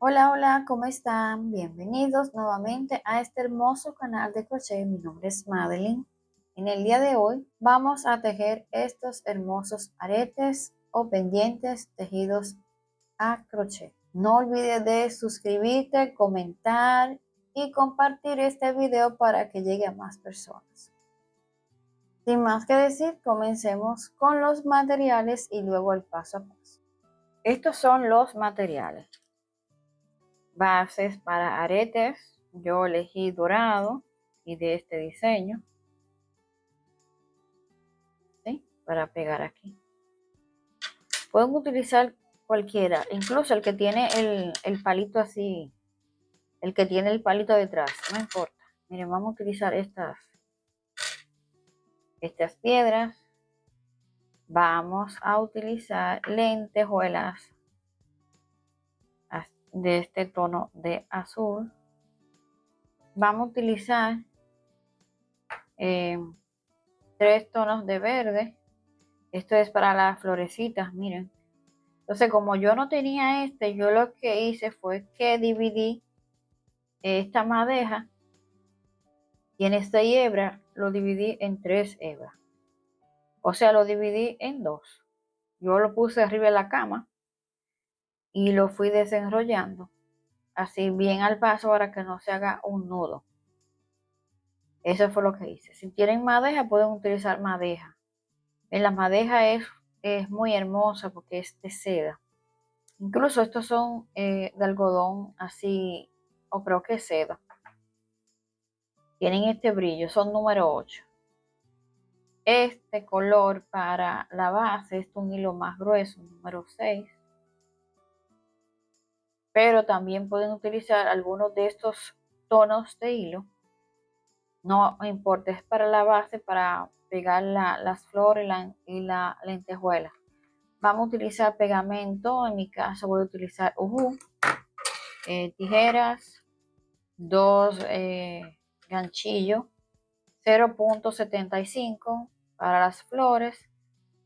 Hola, hola, ¿cómo están? Bienvenidos nuevamente a este hermoso canal de crochet. Mi nombre es Madeline. En el día de hoy vamos a tejer estos hermosos aretes o pendientes tejidos a crochet. No olvides de suscribirte, comentar y compartir este video para que llegue a más personas. Sin más que decir, comencemos con los materiales y luego el paso a paso. Estos son los materiales. Bases para aretes, yo elegí dorado y de este diseño, ¿sí? Para pegar aquí. Pueden utilizar cualquiera, incluso el que tiene el palito así, el que tiene el palito detrás, no importa. Miren, vamos a utilizar estas piedras. Vamos a utilizar lentejuelas de este tono de azul. Vamos a utilizar 3 tonos de verde. Esto es para las florecitas, miren. Entonces, como yo no tenía yo lo que hice fue que dividí esta madeja. Tiene 6 hebras, lo dividí en 3 hebras. O sea, lo dividí en 2. Yo lo puse arriba de la cama y lo fui desenrollando. Así bien al paso para que no se haga un nudo. Eso fue lo que hice. Si tienen madeja, pueden utilizar madeja. La madeja es muy hermosa porque es de seda. Incluso estos son de algodón así, o creo que seda. Tienen este brillo, son número 8. Este color para la base es un hilo más grueso, número 6. Pero también pueden utilizar algunos de estos tonos de hilo. No importa, es para la base, para pegar las flores y la lentejuela. Vamos a utilizar pegamento, en mi caso voy a utilizar tijeras, 2 ganchillos, 0.75 para las flores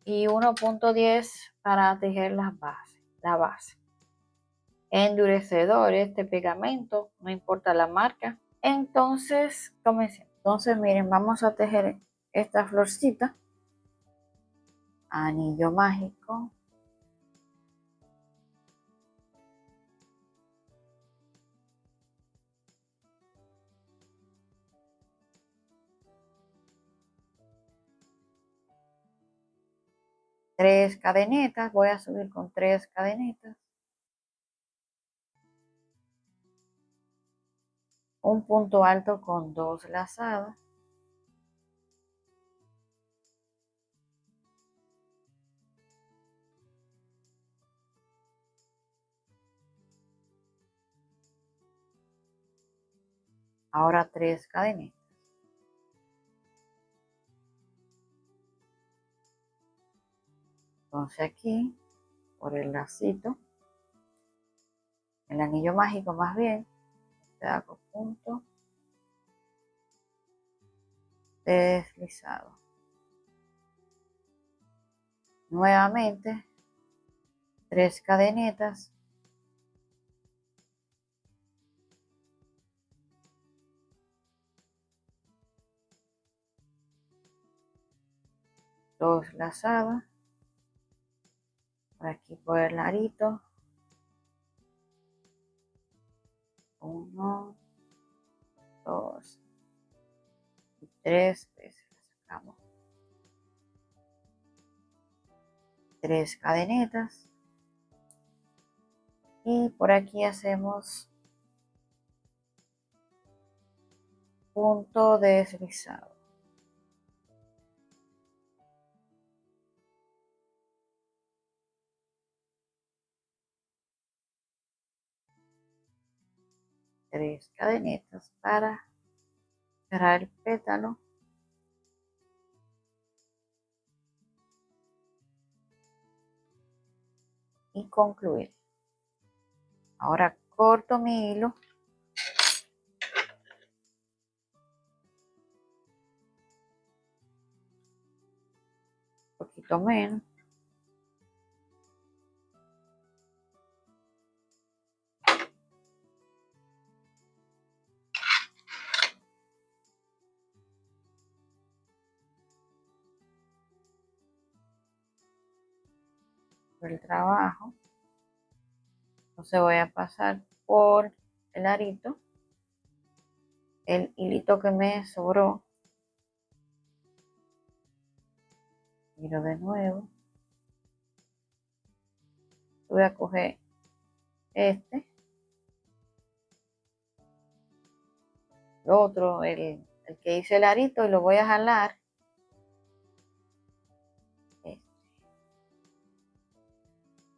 y 1.10 para tejer la base. Endurecedor, este pegamento, no importa la marca. Entonces, comencemos. Entonces, miren, vamos a tejer esta florcita. Anillo mágico. Tres cadenetas, voy a subir con 3 cadenetas. Un punto alto con 2 lazadas. Ahora 3 cadenetas. Entonces aquí, por el lacito, el anillo mágico más bien, te hago punto deslizado. Nuevamente, 3 cadenetas. Dos lazadas. Por aquí por el arito. 1, 2 y 3 veces la sacamos. 3 cadenetas. Y por aquí hacemos punto deslizado. Tres cadenetas para cerrar el pétalo. Y concluir. Ahora corto mi hilo. Un poquito menos. por el trabajo. Entonces voy a pasar por el arito, el hilito que me sobró. Giro de nuevo. Voy a coger este, el otro, el que hice el arito, y lo voy a jalar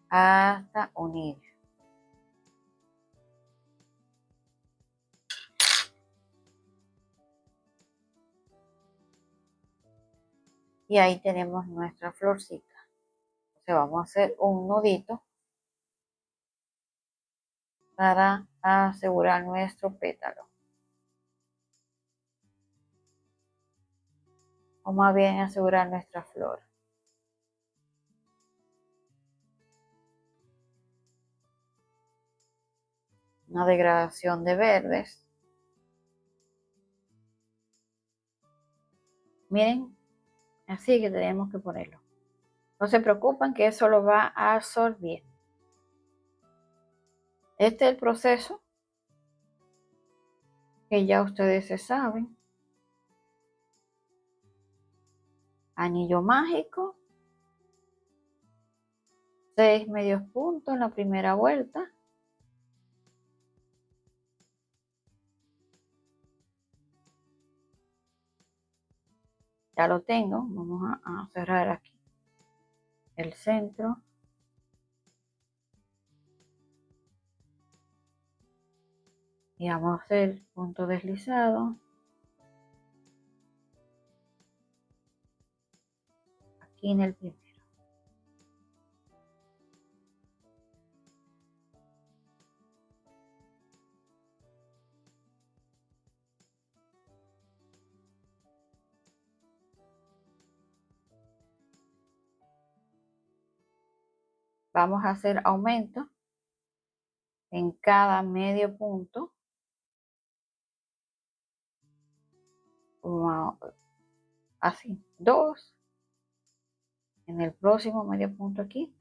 hasta unir. Y ahí tenemos nuestra florcita. Entonces vamos a hacer un nudito para asegurar nuestro pétalo. O más bien asegurar nuestra flor. Una degradación de verdes. Miren, así que tenemos que ponerlo. No se preocupen que eso lo va a absorber. Este es el proceso que ya ustedes se saben. Anillo mágico. 6 medios puntos en la primera vuelta. Ya lo tengo. Vamos a cerrar aquí el centro. Y vamos a hacer punto deslizado. Aquí en el primero. Vamos a hacer aumento en cada medio punto. Así, 2. En el próximo medio punto aquí.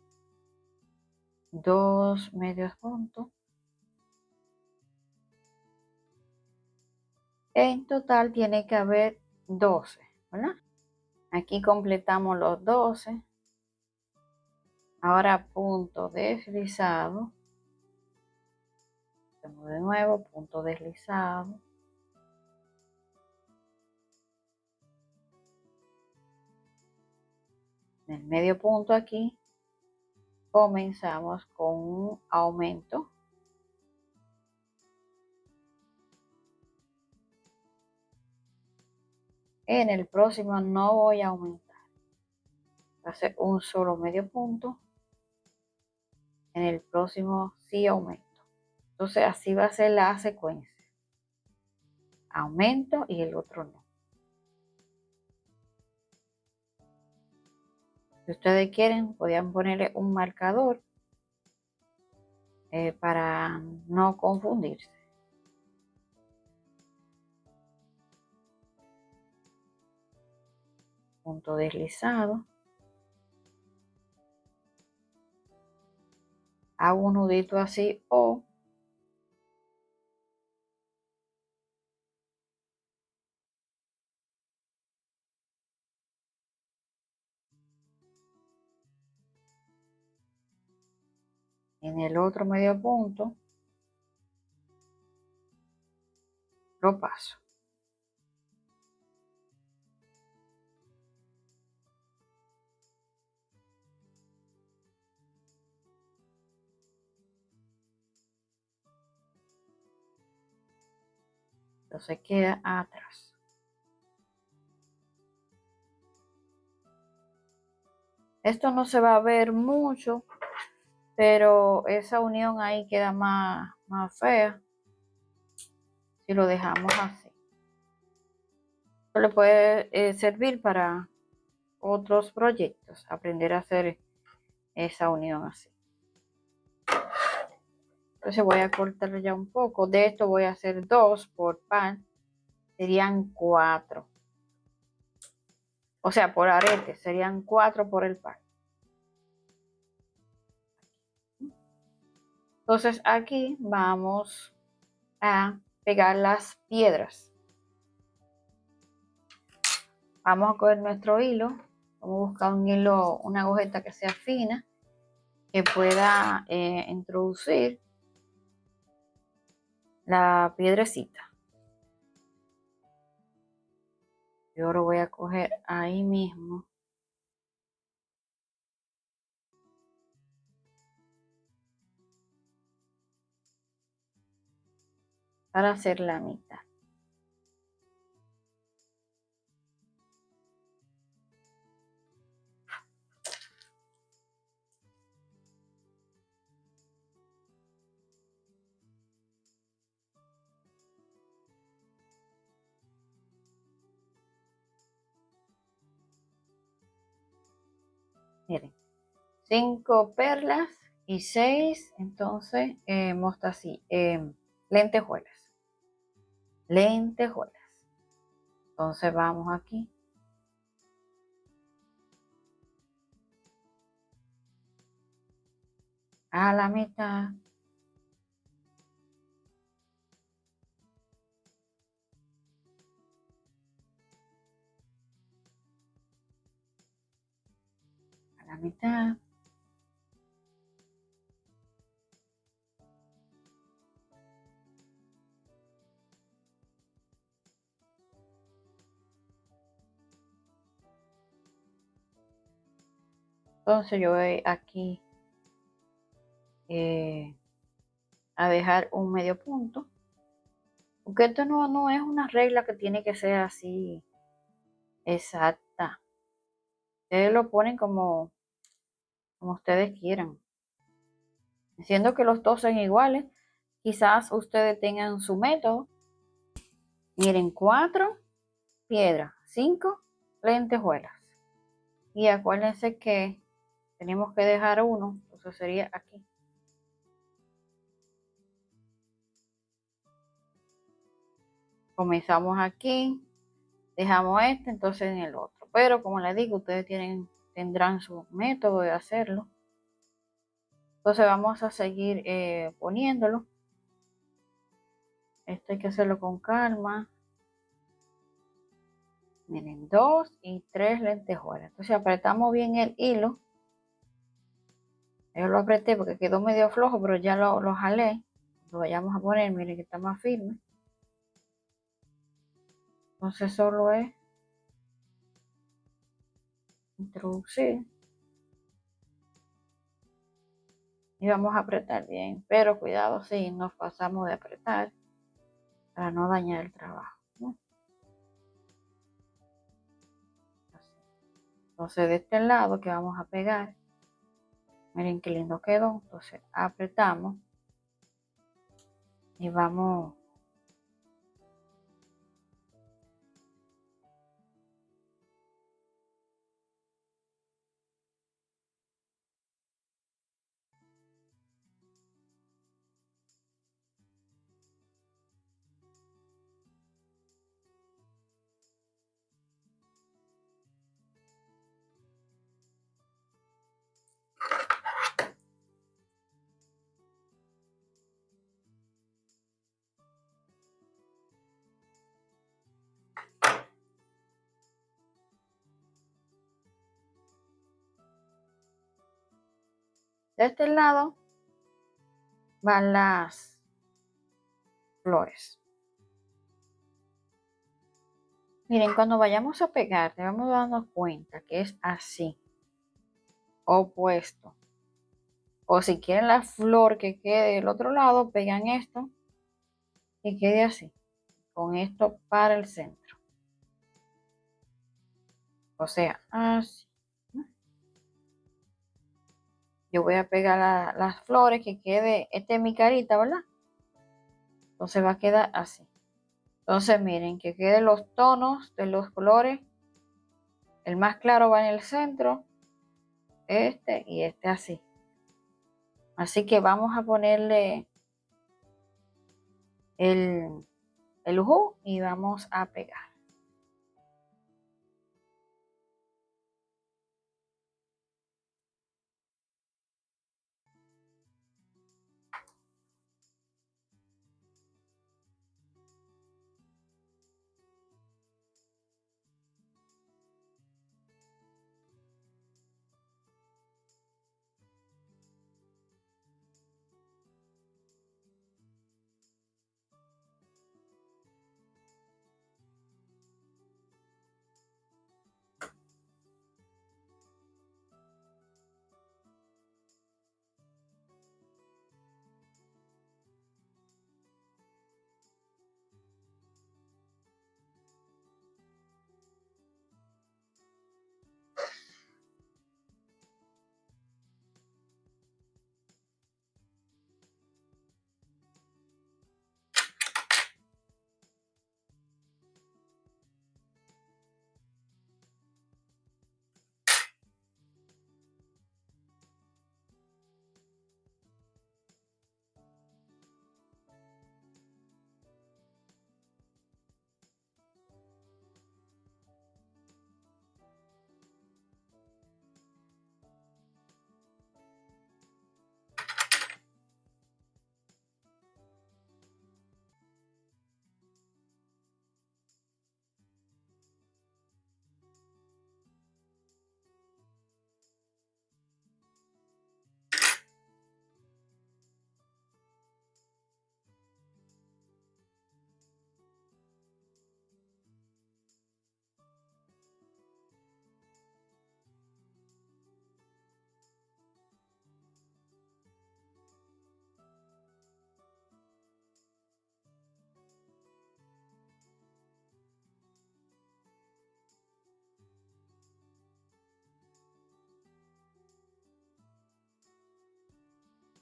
2 medios puntos. En total tiene que haber 12, ¿verdad? Aquí completamos los 12. Ahora punto deslizado. Hacemos de nuevo punto deslizado. En el medio punto aquí comenzamos con un aumento. En el próximo no voy a aumentar. Va a ser un solo medio punto. En el próximo sí aumento. Entonces así va a ser la secuencia. Aumento y el otro no. Si ustedes quieren, podrían ponerle un marcador para no confundirse. Punto deslizado. Hago un nudito así o en el otro medio punto lo paso. Entonces queda atrás. Esto no se va a ver mucho, pero esa unión ahí queda más fea si lo dejamos así. Esto le puede servir para otros proyectos, aprender a hacer esa unión así. Entonces voy a cortar ya un poco. De esto voy a hacer 2 por par. Serían 4. O sea, por arete serían 4 por el par. Entonces aquí vamos a pegar las piedras. Vamos a coger nuestro hilo, vamos a buscar un hilo, una agujeta que sea fina, que pueda introducir la piedrecita. Yo lo voy a coger ahí mismo. Para hacer la mitad. Miren, 5 perlas y 6, entonces, lentejuelas. Lentejuelas. Entonces vamos aquí. A la mitad. A la mitad. Entonces yo voy aquí a dejar un medio punto. Porque esto no es una regla que tiene que ser así exacta. Ustedes lo ponen como ustedes quieran. Siendo que los dos son iguales, quizás ustedes tengan su método. Miren, 4 piedras, 5 lentejuelas. Y acuérdense que tenemos que dejar uno, entonces sería aquí. Comenzamos aquí, dejamos este, entonces en el otro. Pero como les digo, ustedes tendrán su método de hacerlo. Entonces vamos a seguir poniéndolo. Esto hay que hacerlo con calma. Miren, 2 y 3 lentejuelas. Entonces apretamos bien el hilo. Yo lo apreté porque quedó medio flojo, pero ya lo jalé. Lo vayamos a poner, miren que está más firme. Entonces solo es introducir. Y vamos a apretar bien. Pero cuidado si nos pasamos de apretar para no dañar el trabajo, ¿no? Entonces de este lado que vamos a pegar. Miren qué lindo quedó. Entonces apretamos. Y vamos. De este lado van las flores. Miren, cuando vayamos a pegar, debemos darnos cuenta que es así, opuesto. O si quieren la flor que quede del otro lado, pegan esto y quede así, con esto para el centro. O sea, así. Yo voy a pegar las flores que quede, esta es mi carita, ¿verdad? Entonces va a quedar así. Entonces miren, que queden los tonos de los colores. El más claro va en el centro, este y este así. Así que vamos a ponerle el ujú y vamos a pegar.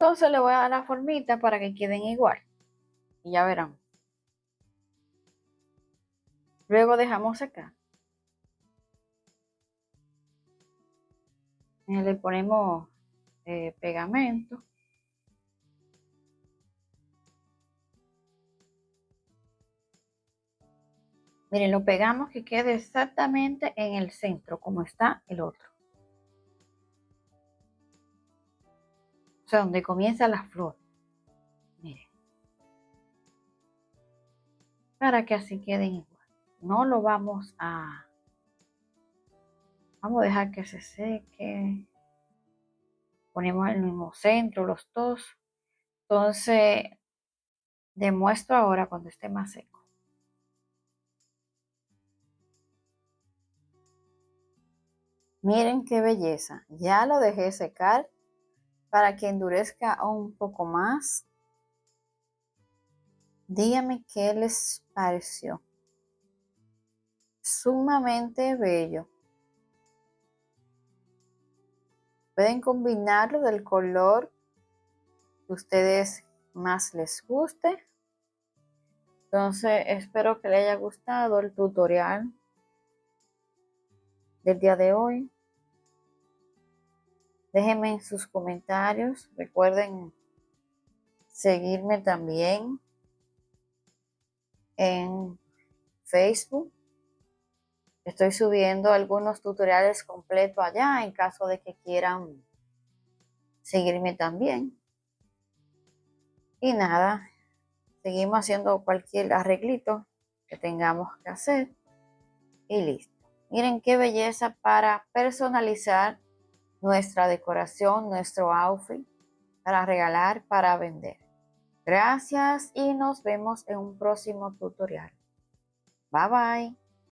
Entonces le voy a dar la formita para que queden igual. Y ya verán. Luego dejamos secar. Le ponemos pegamento. Miren, lo pegamos que quede exactamente en el centro, como está el otro. O sea, donde comienza la flor. Miren. Para que así queden igual. No lo vamos a dejar que se seque. Ponemos el mismo centro, los dos. Entonces, demuestro ahora cuando esté más seco. Miren qué belleza. Ya lo dejé secar para que endurezca un poco más. Díganme qué les pareció. Sumamente bello. Pueden combinarlo del color que ustedes más les guste. Entonces, espero que les haya gustado el tutorial del día de hoy. Déjenme en sus comentarios. Recuerden seguirme también en Facebook. Estoy subiendo algunos tutoriales completos allá en caso de que quieran seguirme también. Y nada, seguimos haciendo cualquier arreglito que tengamos que hacer y listo. Miren qué belleza para personalizar nuestra decoración, nuestro outfit, para regalar, para vender. Gracias y nos vemos en un próximo tutorial. Bye bye.